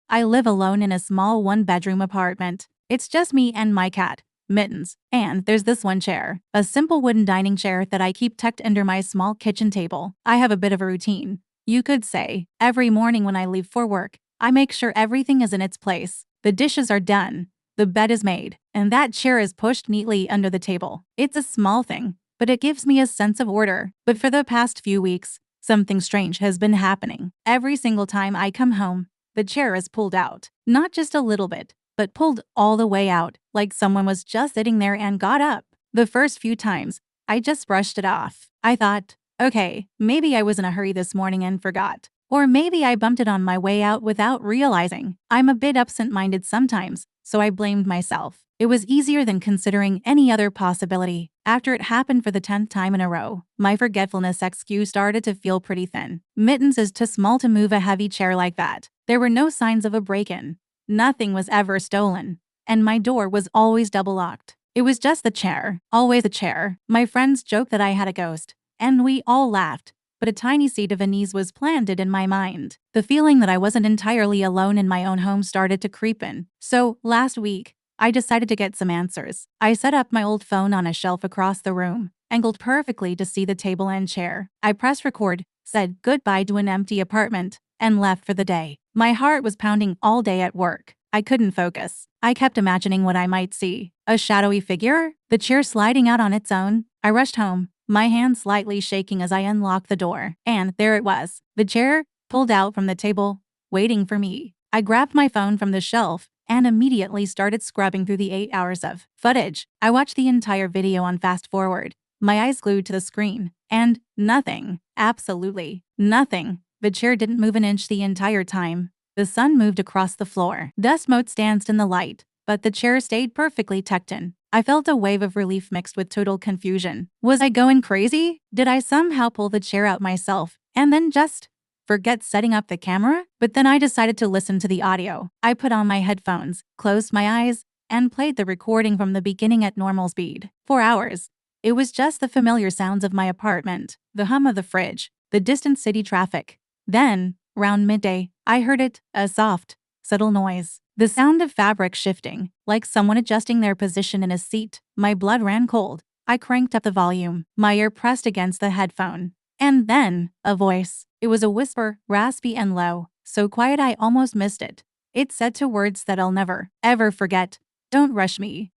I live alone in a small one-bedroom apartment. It's just me and my cat, Mittens. And there's this one chair, a simple wooden dining chair that I keep tucked under my small kitchen table. I have a bit of a routine. You could say, every morning when I leave for work, I make sure everything is in its place. The dishes are done, the bed is made, and that chair is pushed neatly under the table. It's a small thing, but it gives me a sense of order. But for the past few weeks, something strange has been happening. Every single time I come home, the chair is pulled out. Not just a little bit, but pulled all the way out, like someone was just sitting there and got up. The first few times, I just brushed it off. I thought, okay, maybe I was in a hurry this morning and forgot. Or maybe I bumped it on my way out without realizing. I'm a bit absent-minded sometimes, so I blamed myself. It was easier than considering any other possibility. After it happened for the 10th time in a row, my forgetfulness excuse started to feel pretty thin. Mittens is too small to move a heavy chair like that. There were no signs of a break-in. Nothing was ever stolen. And my door was always double-locked. It was just the chair. Always a chair. My friends joked that I had a ghost, and we all laughed. But a tiny seed of unease was planted in my mind. The feeling that I wasn't entirely alone in my own home started to creep in. So, last week, I decided to get some answers. I set up my old phone on a shelf across the room, angled perfectly to see the table and chair. I pressed record, said goodbye to an empty apartment, and left for the day. My heart was pounding all day at work. I couldn't focus. I kept imagining what I might see. A shadowy figure? The chair sliding out on its own? I rushed home, my hand slightly shaking as I unlocked the door. And there it was. The chair, pulled out from the table, waiting for me. I grabbed my phone from the shelf and immediately started scrubbing through the 8 hours of footage. I watched the entire video on fast forward, my eyes glued to the screen. And nothing. Absolutely nothing. The chair didn't move an inch the entire time. The sun moved across the floor. Dust motes danced in the light, but the chair stayed perfectly tucked in. I felt a wave of relief mixed with total confusion. Was I going crazy? Did I somehow pull the chair out myself and then just forget setting up the camera? But then I decided to listen to the audio. I put on my headphones, closed my eyes, and played the recording from the beginning at normal speed. For hours, it was just the familiar sounds of my apartment, the hum of the fridge, the distant city traffic. Then, round midday, I heard it, a soft, subtle noise. The sound of fabric shifting, like someone adjusting their position in a seat. My blood ran cold. I cranked up the volume, my ear pressed against the headphone. And then, a voice. It was a whisper, raspy and low, so quiet I almost missed it. It said two words that I'll never, ever forget. Don't rush me.